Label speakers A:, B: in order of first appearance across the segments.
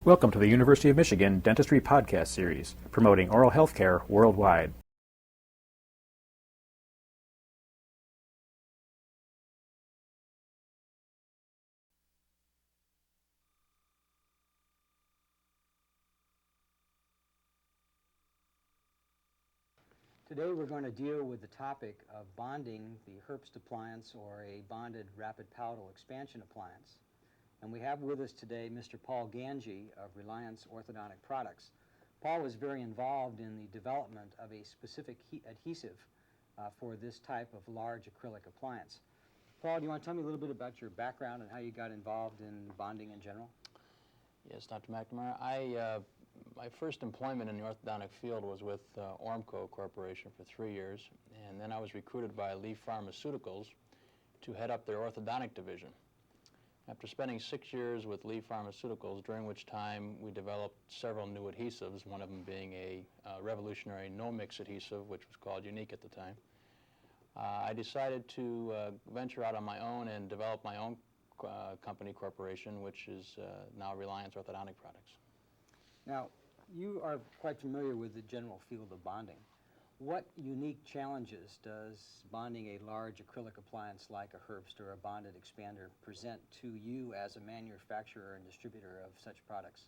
A: Welcome to the University of Michigan Dentistry Podcast Series, promoting oral health care worldwide.
B: Today we're going to deal with the topic of bonding the Herbst appliance or a bonded rapid palatal expansion appliance. And we have with us today Mr. Paul Gange of Reliance Orthodontic Products. Paul was very involved in the development of a specific adhesive for this type of large acrylic appliance. Paul, do you want to tell me a little bit about your background and how you got involved in bonding in general?
C: Yes, Dr. McNamara. My first employment in the orthodontic field was with Ormco Corporation for 3 years, and then I was recruited by Lee Pharmaceuticals to head up their orthodontic division. After spending 6 years with Lee Pharmaceuticals, during which time we developed several new adhesives, one of them being a revolutionary no-mix adhesive, which was called Unique at the time, I decided to venture out on my own and develop my own company corporation, which is now Reliance Orthodontic Products.
B: Now, you are quite familiar with the general field of bonding. What unique challenges does bonding a large acrylic appliance like a Herbst or a bonded expander present to you as a manufacturer and distributor of such products?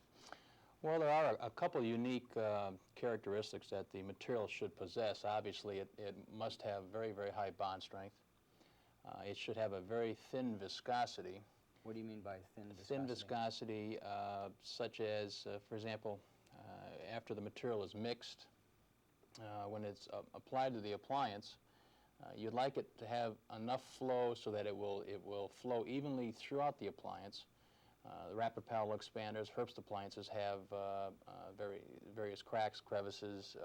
C: Well, there are a couple unique characteristics that the material should possess. Obviously, it must have very, very high bond strength. It should have a very thin viscosity.
B: What do you mean by thin viscosity?
C: Thin viscosity, such as, for example, after the material is mixed, when it's applied to the appliance, you'd like it to have enough flow so that it will flow evenly throughout the appliance. The rapid palatal expanders, Herbst appliances, have various cracks, crevices,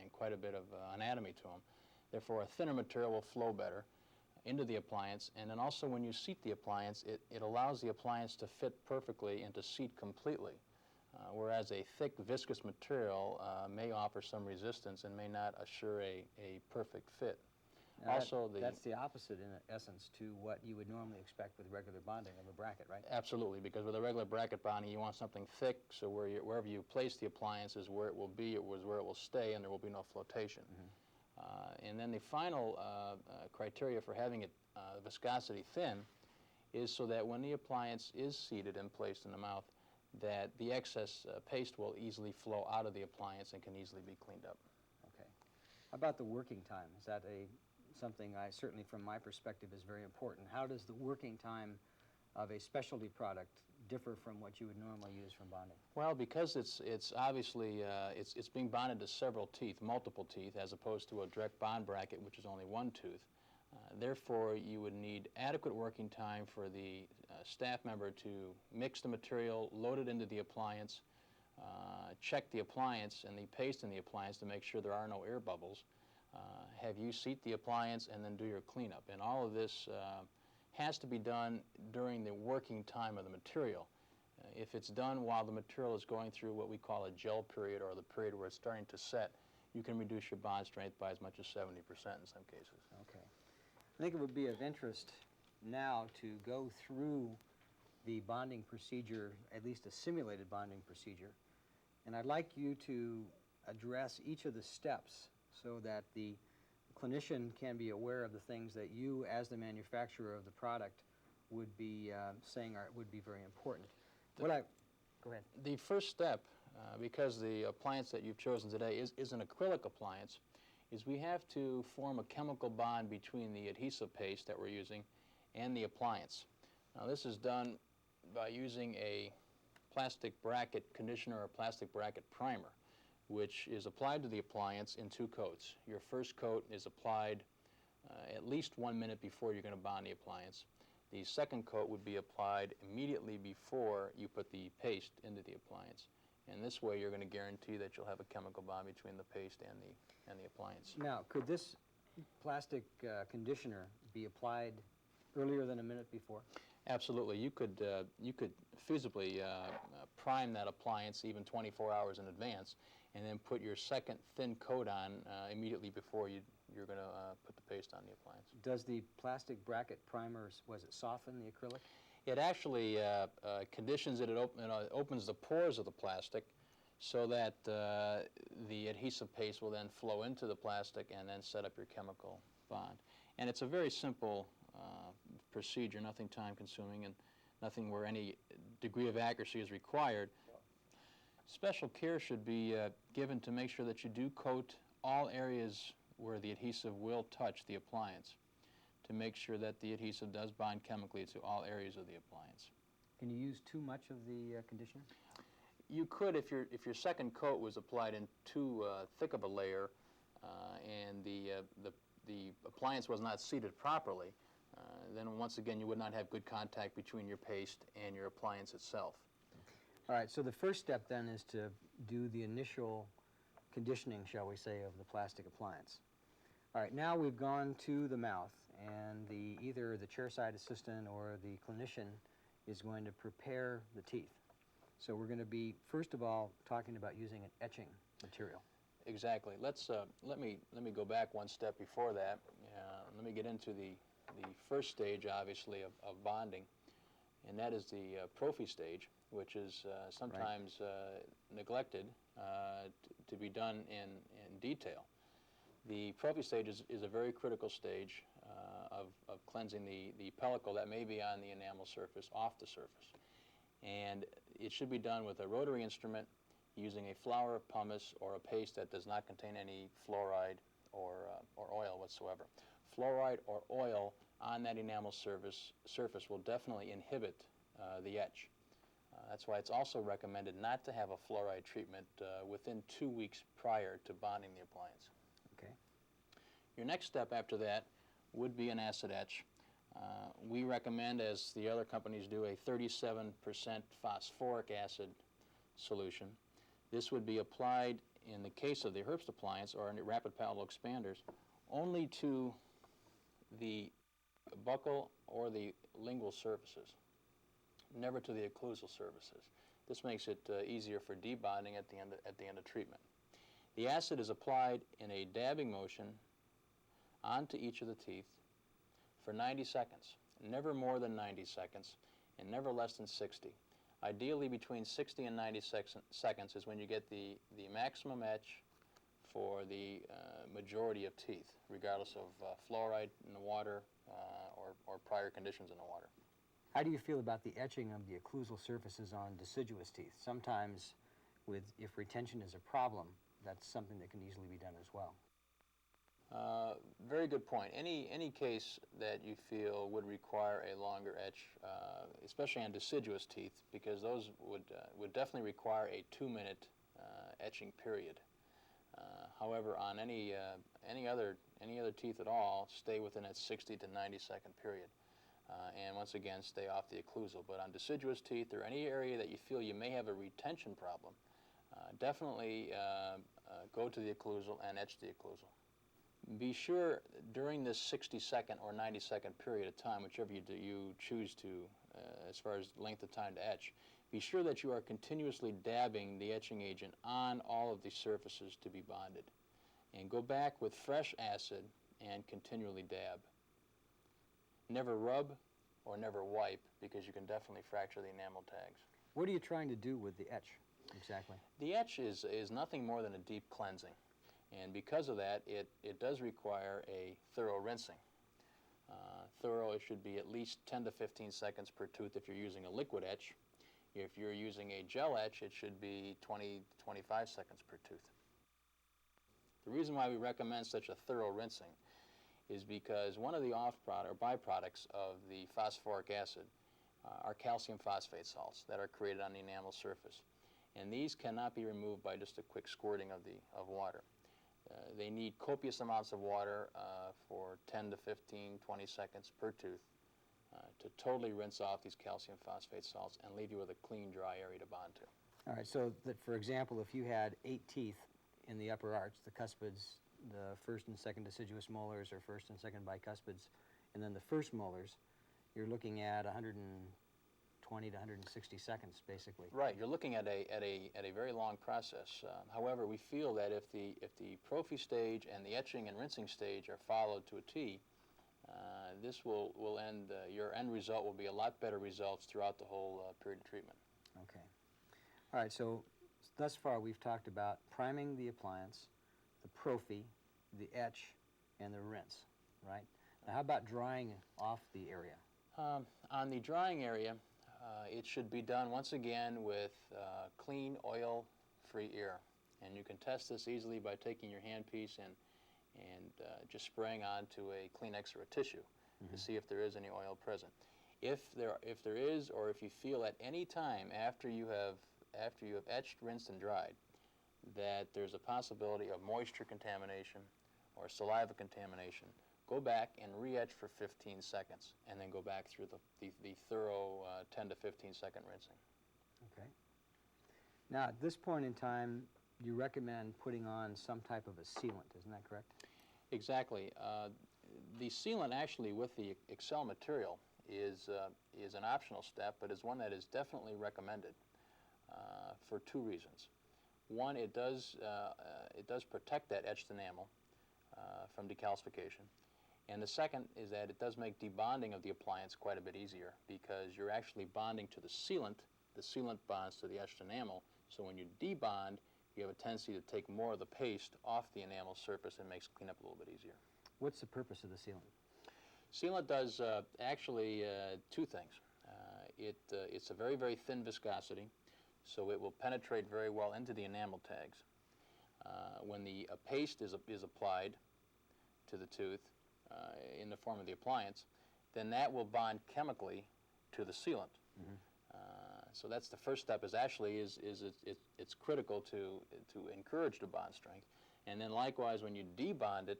C: and quite a bit of anatomy to them. Therefore, a thinner material will flow better into the appliance, and then also when you seat the appliance, it allows the appliance to fit perfectly and to seat completely, whereas a thick viscous material may offer some resistance and may not assure a perfect fit.
B: Now
C: Also,
B: that's the opposite in essence to what you would normally expect with regular bonding of a bracket, right?
C: Absolutely, because with a regular bracket bonding, you want something thick, so wherever you place the appliance is where it will be, where it will stay, and there will be no flotation.
B: Mm-hmm.
C: And then the final criteria for having it viscosity thin is so that when the appliance is seated and placed in the mouth, that the excess paste will easily flow out of the appliance and can easily be cleaned up.
B: Okay. How about the working time? Is that something certainly from my perspective is very important? How does the working time of a specialty product differ from what you would normally use from bonding?
C: Well, because it's obviously it's being bonded to several teeth, multiple teeth, as opposed to a direct bond bracket, which is only one tooth. Therefore, you would need adequate working time for the staff member to mix the material, load it into the appliance, check the appliance and the paste in the appliance to make sure there are no air bubbles, have you seat the appliance, and then do your cleanup. And all of this has to be done during the working time of the material. If it's done while the material is going through what we call a gel period, or the period where it's starting to set, you can reduce your bond strength by as much as 70% in some cases.
B: Okay. I think it would be of interest now to go through the bonding procedure, at least a simulated bonding procedure, and I'd like you to address each of the steps so that the clinician can be aware of the things that you, as the manufacturer of the product, would be saying would be very important. Go ahead.
C: The first step, because the appliance that you've chosen today is an acrylic appliance, is we have to form a chemical bond between the adhesive paste that we're using and the appliance. Now, this is done by using a plastic bracket conditioner or plastic bracket primer, which is applied to the appliance in 2 coats. Your first coat is applied at least 1 minute before you're going to bond the appliance. The second coat would be applied immediately before you put the paste into the appliance. And this way you're going to guarantee that you'll have a chemical bond between the paste and the appliance.
B: Now, could this plastic conditioner be applied earlier than a minute before?
C: Absolutely. You could feasibly prime that appliance even 24 hours in advance, and then put your second thin coat on immediately before you're going to put the paste on the appliance.
B: Does the plastic bracket primer, was it soften the acrylic?
C: It actually conditions it, it opens the pores of the plastic so that the adhesive paste will then flow into the plastic and then set up your chemical bond. And it's a very simple procedure, nothing time consuming and nothing where any degree of accuracy is required. Special care should be given to make sure that you do coat all areas where the adhesive will touch the appliance, to make sure that the adhesive does bond chemically to all areas of the appliance.
B: Can you use too much of the conditioner?
C: You could if your second coat was applied in too thick of a layer and the appliance was not seated properly, then once again you would not have good contact between your paste and your appliance itself.
B: All right, so the first step then is to do the initial conditioning, shall we say, of the plastic appliance. All right, now we've gone to the mouth, and either the chairside assistant or the clinician is going to prepare the teeth. So we're going to be, first of all, talking about using an etching material.
C: Exactly. Let me go back one step before that. Let me get into the first stage, obviously, of bonding, and that is the prophy stage, which is sometimes neglected to be done in detail. The prophy stage is a very critical stage of cleansing the pellicle that may be on the enamel surface off the surface. And it should be done with a rotary instrument using a flour of pumice or a paste that does not contain any fluoride or oil whatsoever. Fluoride or oil on that enamel surface will definitely inhibit the etch. That's why it's also recommended not to have a fluoride treatment within 2 weeks prior to bonding the appliance.
B: Okay.
C: Your next step after that would be an acid etch. We recommend, as the other companies do, a 37% phosphoric acid solution. This would be applied, in the case of the Herbst appliance or rapid palatal expanders, only to the buccal or the lingual surfaces, never to the occlusal surfaces. This makes it easier for debonding at the end of treatment. The acid is applied in a dabbing motion onto each of the teeth for 90 seconds, never more than 90 seconds, and never less than 60. Ideally, between 60 and 90 seconds is when you get the maximum etch for the majority of teeth, regardless of fluoride in the water or prior conditions in the water.
B: How do you feel about the etching of the occlusal surfaces on deciduous teeth? Sometimes, if retention is a problem, that's something that can easily be done as well.
C: Very good point. Any case that you feel would require a longer etch, especially on deciduous teeth, because those would definitely require a 2-minute etching period. However, on any other teeth at all, stay within a 60 to 90 second period. And once again, stay off the occlusal. But on deciduous teeth or any area that you feel you may have a retention problem, definitely go to the occlusal and etch the occlusal. Be sure during this 60-second or 90-second period of time, whichever you choose to, as far as length of time to etch, be sure that you are continuously dabbing the etching agent on all of the surfaces to be bonded. And go back with fresh acid and continually dab. Never rub or never wipe, because you can definitely fracture the enamel tags.
B: What are you trying to do with the etch exactly?
C: The etch is nothing more than a deep cleansing. And because of that, it does require a thorough rinsing. It should be at least 10 to 15 seconds per tooth if you're using a liquid etch. If you're using a gel etch, it should be 20 to 25 seconds per tooth. The reason why we recommend such a thorough rinsing is because one of the byproducts of the phosphoric acid are calcium phosphate salts that are created on the enamel surface. And these cannot be removed by just a quick squirting of water. They need copious amounts of water for 10 to 15, 20 seconds per tooth to totally rinse off these calcium phosphate salts and leave you with a clean, dry area to bond to.
B: All right, so that, for example, if you had 8 teeth in the upper arch, the cuspids, the first and second deciduous molars or first and second bicuspids, and then the first molars, you're looking at 120 to 160 seconds, basically.
C: Right, you're looking at a very long process. However, we feel that if the prophy stage and the etching and rinsing stage are followed to a T, this will end, your end result will be a lot better results throughout the whole period of treatment.
B: Okay. All right, so thus far we've talked about priming the appliance, the prophy, the etch, and the rinse, right? Now how about drying off the area?
C: On the drying area, it should be done once again with clean, oil-free air. And you can test this easily by taking your handpiece and just spraying onto a Kleenex or a tissue to see if there is any oil present. If there is, or if you feel at any time after you have etched, rinsed, and dried that there's a possibility of moisture contamination or saliva contamination, go back and re-etch for 15 seconds, and then go back through the thorough 10 to 15 second rinsing.
B: Okay. Now, at this point in time, you recommend putting on some type of a sealant, isn't that correct?
C: Exactly. The sealant actually with the Excel material is an optional step, but is one that is definitely recommended for two reasons. One, it does protect that etched enamel from decalcification. And the second is that it does make debonding of the appliance quite a bit easier because you're actually bonding to the sealant bonds to the etched enamel, so when you debond, you have a tendency to take more of the paste off the enamel surface and makes cleanup a little bit easier.
B: What's the purpose of the sealant?
C: Sealant does actually two things. It's a very, very thin viscosity, so it will penetrate very well into the enamel tags. When the paste is applied to the tooth in the form of the appliance, then that will bond chemically to the sealant. So that's the first step. It's critical to encourage the bond strength, and then likewise when you debond it,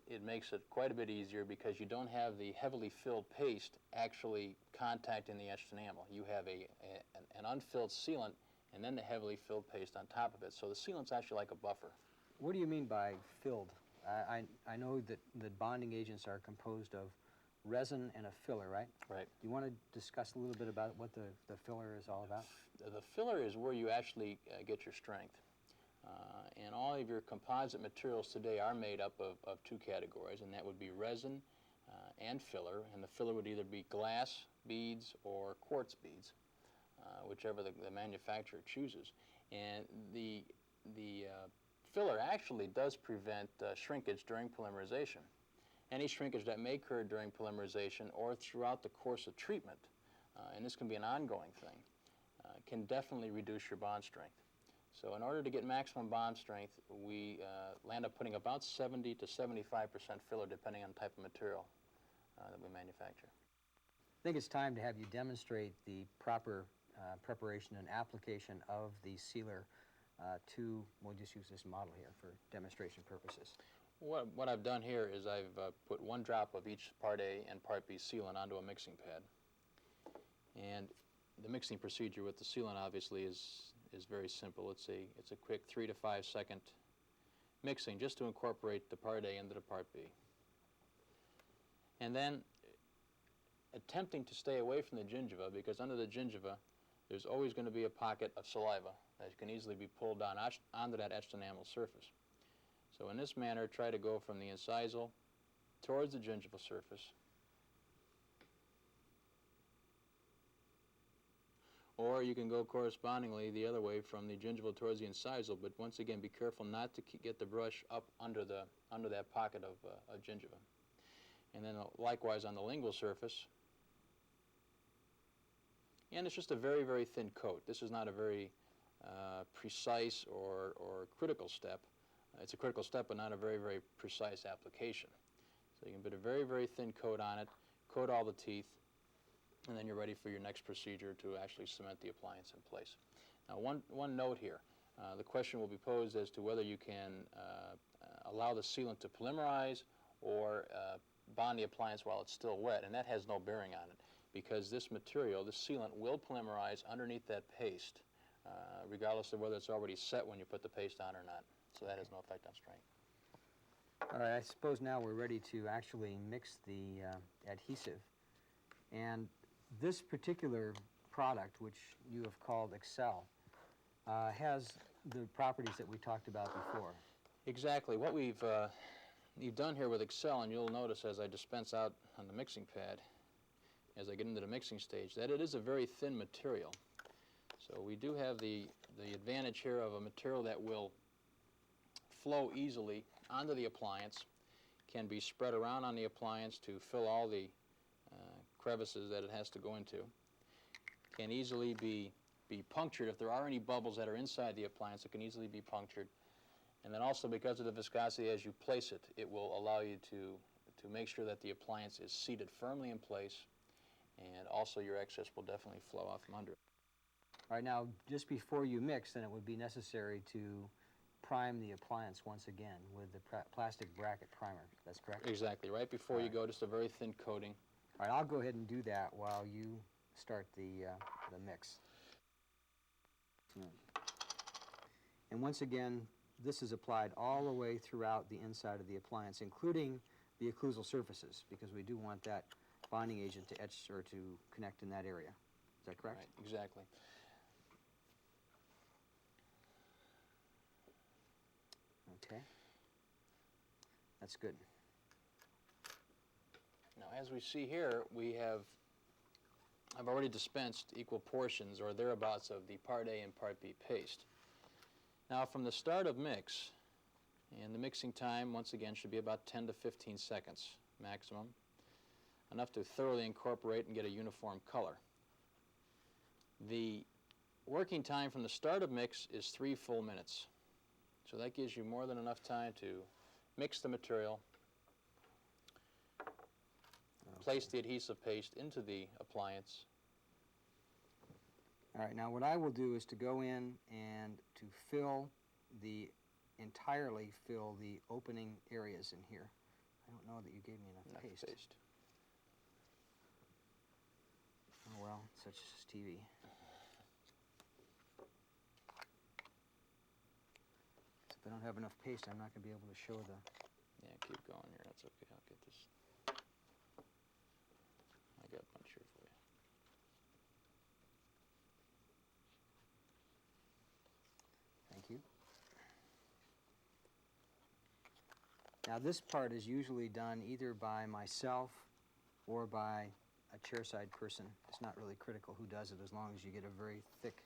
C: it makes it quite a bit easier because you don't have the heavily filled paste actually contacting the etched enamel. You have an unfilled sealant and then the heavily filled paste on top of it. So the sealant's actually like a buffer.
B: What do you mean by filled? I know that bonding agents are composed of resin and a filler, right?
C: Right.
B: Do you want to discuss a little bit about what the filler is all about?
C: The filler is where you actually get your strength. And all of your composite materials today are made up of two categories, and that would be resin and filler. And the filler would either be glass beads or quartz beads, whichever the manufacturer chooses. And the filler actually does prevent shrinkage during polymerization. Any shrinkage that may occur during polymerization or throughout the course of treatment, and this can be an ongoing thing, can definitely reduce your bond strength. So in order to get maximum bond strength, we land up putting about 70 to 75% filler depending on the type of material that we manufacture.
B: I think it's time to have you demonstrate the proper preparation and application of the sealer we'll just use this model here for demonstration purposes.
C: What I've done here is I've put one drop of each Part A and Part B sealant onto a mixing pad. And the mixing procedure with the sealant obviously is very simple. It's a quick 3 to 5 second mixing just to incorporate the Part A into the Part B. And then attempting to stay away from the gingiva, because under the gingiva there's always going to be a pocket of saliva that can easily be pulled down onto that etched enamel surface. So in this manner, try to go from the incisal towards the gingival surface, or you can go correspondingly the other way from the gingival towards the incisal, but once again be careful not to get the brush up under that pocket of gingiva. And then likewise on the lingual surface. And it's just a very, very thin coat. This is not a very precise or critical step. It's a critical step, but not a very, very precise application. So you can put a very, very thin coat on it, coat all the teeth, and then you're ready for your next procedure to actually cement the appliance in place. Now, one note here. The question will be posed as to whether you can allow the sealant to polymerize or bond the appliance while it's still wet, and that has no bearing on it because this material, this sealant, will polymerize underneath that paste regardless of whether it's already set when you put the paste on or not. So that has no effect on strength.
B: All right, I suppose now we're ready to actually mix the adhesive. And this particular product, which you have called Excel, has the properties that we talked about before.
C: Exactly. What we've you've done here with Excel, and you'll notice as I dispense out on the mixing pad, as I get into the mixing stage, that it is a very thin material. So we do have the advantage here of a material that will flow easily onto the appliance, can be spread around on the appliance to fill all the crevices that it has to go into, can easily be punctured. If there are any bubbles that are inside the appliance, it can easily be punctured. And then also, because of the viscosity, as you place it, it will allow you to make sure that the appliance is seated firmly in place, and also your excess will definitely flow off from under it.
B: All right, now, just before you mix, then it would be necessary to prime the appliance once again with the plastic bracket primer. That's correct?
C: Exactly. Right before you go, just a very thin coating.
B: All right, I'll go ahead and do that while you start the mix. And once again, this is applied all the way throughout the inside of the appliance, including the occlusal surfaces, because we do want that bonding agent to etch or to connect in that area. Is that correct?
C: Right, exactly.
B: Okay. That's good.
C: Now, as we see here, I've already dispensed equal portions or thereabouts of the Part A and Part B paste. Now, from the start of mix, and the mixing time, once again, should be about 10 to 15 seconds maximum, enough to thoroughly incorporate and get a uniform color. The working time from the start of mix is 3 full minutes. So that gives you more than enough time to mix the material, place the adhesive paste into the appliance.
B: All right, now what I will do is to go in and to entirely fill the opening areas in here. I don't know that you gave me enough paste. Oh well, such is TV. If I don't have enough paste, I'm not going to be able to show the...
C: Yeah, keep going here. That's okay. I'll get this. I got a bunch here for you.
B: Thank you. Now this part is usually done either by myself or by a chairside person. It's not really critical who does it as long as you get a very thick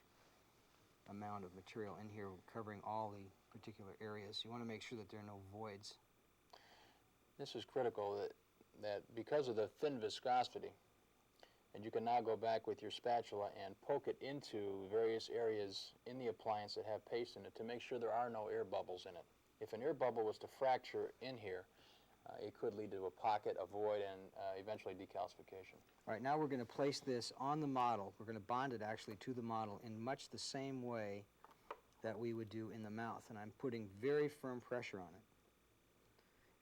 B: amount of material in here covering all the particular areas. You want to make sure that there are no voids.
C: This is critical that because of the thin viscosity, and you can now go back with your spatula and poke it into various areas in the appliance that have paste in it to make sure there are no air bubbles in it. If an air bubble was to fracture in here, it could lead to a pocket, a void, and eventually decalcification.
B: All right, now we're going to place this on the model. We're going to bond it actually to the model in much the same way that we would do in the mouth, and I'm putting very firm pressure on it.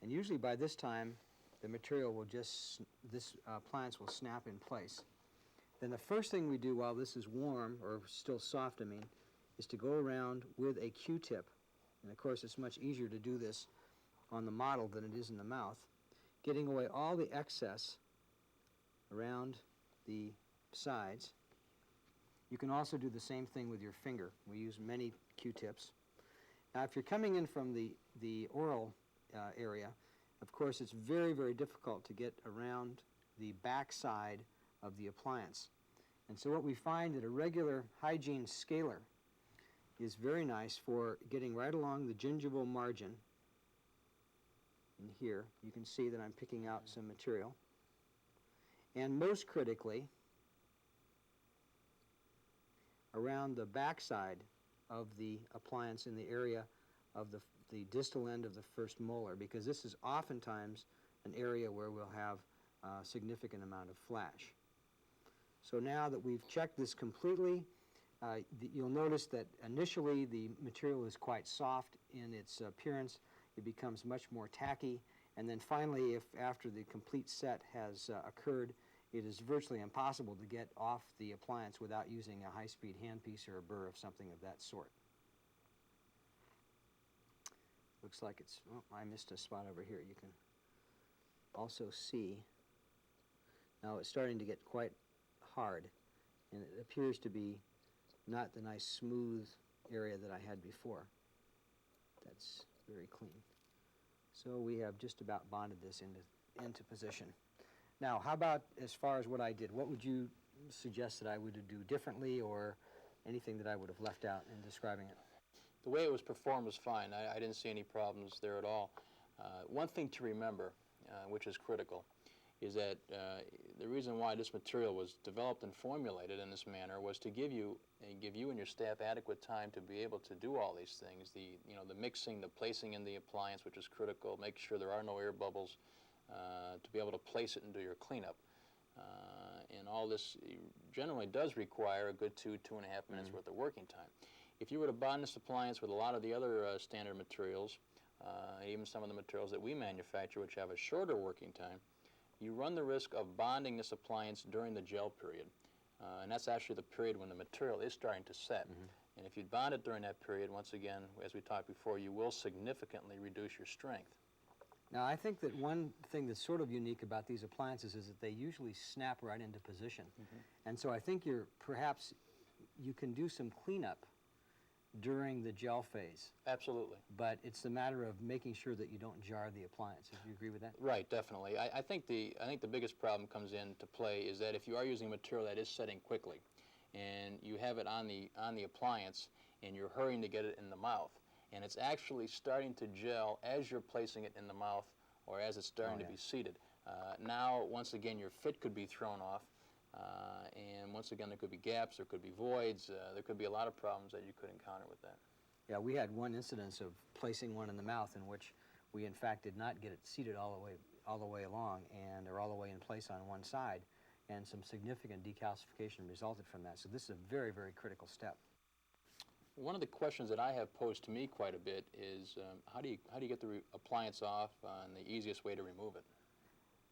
B: And usually by this time, the material will this appliance will snap in place. Then the first thing we do while this is warm, or still soft, is to go around with a Q-tip. And of course, it's much easier to do this on the model than it is in the mouth, getting away all the excess around the sides. You can also do the same thing with your finger. We use many Q-tips. Now, if you're coming in from the oral area, of course, it's very, very difficult to get around the back side of the appliance. And so what we find that a regular hygiene scaler is very nice for getting right along the gingival margin. And here, you can see that I'm picking out some material. And most critically, around the back side of the appliance in the area of the distal end of the first molar, because this is oftentimes an area where we'll have a significant amount of flash. So now that we've checked this completely, you'll notice that initially the material is quite soft in its appearance. It becomes much more tacky, and then finally, if after the complete set has occurred, it is virtually impossible to get off the appliance without using a high-speed handpiece or a burr of something of that sort. Looks like it's, oh, I missed a spot over here. You can also see, now it's starting to get quite hard, and it appears to be not the nice smooth area that I had before. That's very clean. So we have just about bonded this into position. Now, how about as far as what I did? What would you suggest that I would do differently, or anything that I would have left out in describing it?
C: The way it was performed was fine. I didn't see any problems there at all. One thing to remember, which is critical, is that the reason why this material was developed and formulated in this manner was to give you and your staff adequate time to be able to do all these things. The mixing, the placing in the appliance, which is critical, make sure there are no air bubbles, to be able to place it into your cleanup. And all this generally does require a good 2.5 minutes worth of working time. If you were to bond this appliance with a lot of the other standard materials, even some of the materials that we manufacture, which have a shorter working time, you run the risk of bonding this appliance during the gel period. And that's actually the period when the material is starting to set. And if you bond it during that period, once again, as we talked before, you will significantly reduce your strength.
B: Now, I think that one thing that's sort of unique about these appliances is that they usually snap right into position. And so I think perhaps you can do some cleanup during the gel phase.
C: Absolutely.
B: But it's a matter of making sure that you don't jar the appliance. Do you agree with that?
C: Right, definitely. I think the biggest problem comes into play is that if you are using material that is setting quickly, and you have it on the appliance, and you're hurrying to get it in the mouth, and it's actually starting to gel as you're placing it in the mouth or as it's starting to be seated. Now, once again, your fit could be thrown off, and once again, there could be gaps, there could be voids, there could be a lot of problems that you could encounter with that.
B: Yeah, we had one incidence of placing one in the mouth in which we, in fact, did not get it seated all the way along, or all the way in place on one side, and some significant decalcification resulted from that. So this is a very, very critical step.
C: One of the questions that I have posed to me quite a bit is how do you get the appliance off and the easiest way to remove it?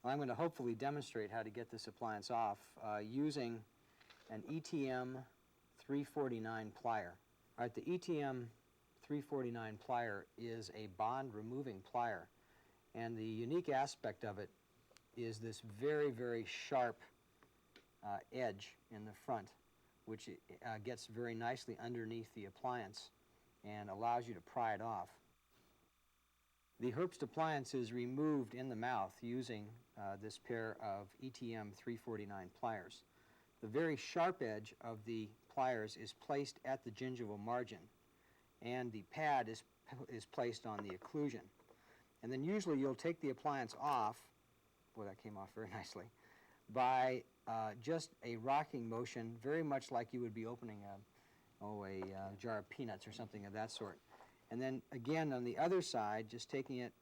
B: Well, I'm going to hopefully demonstrate how to get this appliance off using an ETM 349 plier. All right, the ETM 349 plier is a bond removing plier, and the unique aspect of it is this very, very sharp edge in the front, which gets very nicely underneath the appliance and allows you to pry it off. The Herbst appliance is removed in the mouth using this pair of ETM 349 pliers. The very sharp edge of the pliers is placed at the gingival margin, and the pad is placed on the occlusion. And then usually you'll take the appliance off, boy, that came off very nicely, by just a rocking motion, very much like you would be opening a jar of peanuts or something of that sort. And then again on the other side, just taking it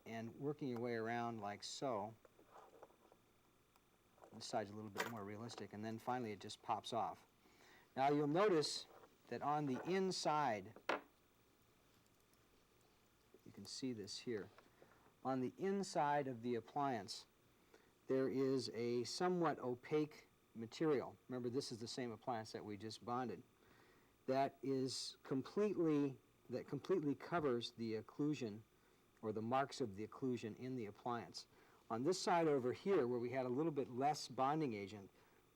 B: and working your way around like so. This side's a little bit more realistic, and then finally it just pops off. Now you'll notice that on the inside, you can see this here, on the inside of the appliance, there is a somewhat opaque material. Remember, this is the same appliance that we just bonded. That completely covers the occlusion, or the marks of the occlusion in the appliance. On this side over here, where we had a little bit less bonding agent,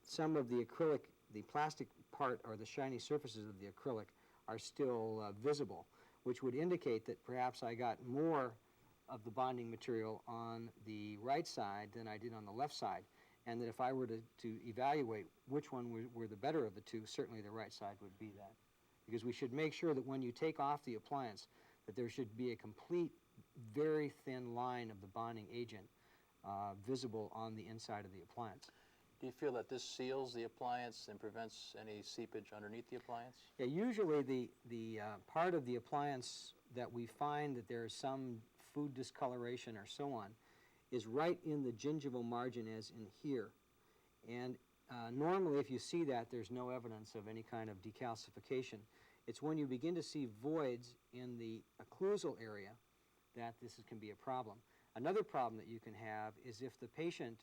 B: some of the acrylic, the plastic part or the shiny surfaces of the acrylic are still visible, which would indicate that perhaps I got more of the bonding material on the right side than I did on the left side, and that if I were to evaluate which one were the better of the two, certainly the right side would be that. Because we should make sure that when you take off the appliance, that there should be a complete, very thin line of the bonding agent visible on the inside of the appliance.
C: Do you feel that this seals the appliance and prevents any seepage underneath the appliance?
B: Yeah, usually the part of the appliance that we find that there is some food discoloration or so on is right in the gingival margin, as in here. And normally if you see that, there's no evidence of any kind of decalcification. It's when you begin to see voids in the occlusal area that this can be a problem. Another problem that you can have is if the patient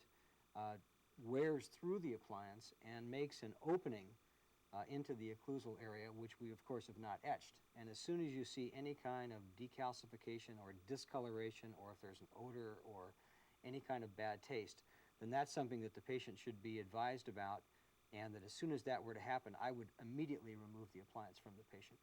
B: wears through the appliance and makes an opening into the occlusal area, which we of course have not etched. And as soon as you see any kind of decalcification or discoloration, or if there's an odor or any kind of bad taste, then that's something that the patient should be advised about, and that as soon as that were to happen, I would immediately remove the appliance from the patient.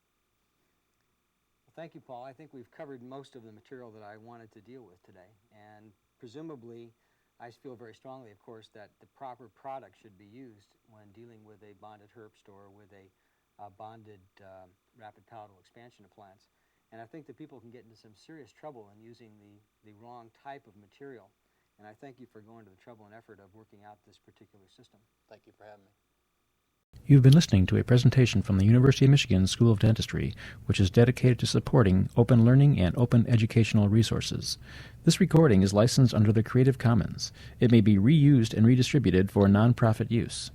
B: Well, thank you, Paul. I think we've covered most of the material that I wanted to deal with today. And presumably, I feel very strongly, of course, that the proper product should be used when dealing with a bonded Herbst or with a bonded rapid palatable expansion appliance. And I think that people can get into some serious trouble in using the wrong type of material. And I thank you for going to the trouble and effort of working out this particular system.
C: Thank you for having me.
A: You've been listening to a presentation from the University of Michigan School of Dentistry, which is dedicated to supporting open learning and open educational resources. This recording is licensed under the Creative Commons. It may be reused and redistributed for nonprofit use.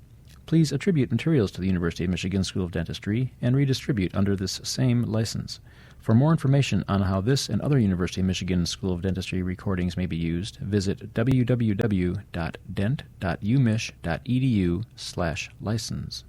A: Please attribute materials to the University of Michigan School of Dentistry and redistribute under this same license. For more information on how this and other University of Michigan School of Dentistry recordings may be used, visit www.dent.umich.edu/license.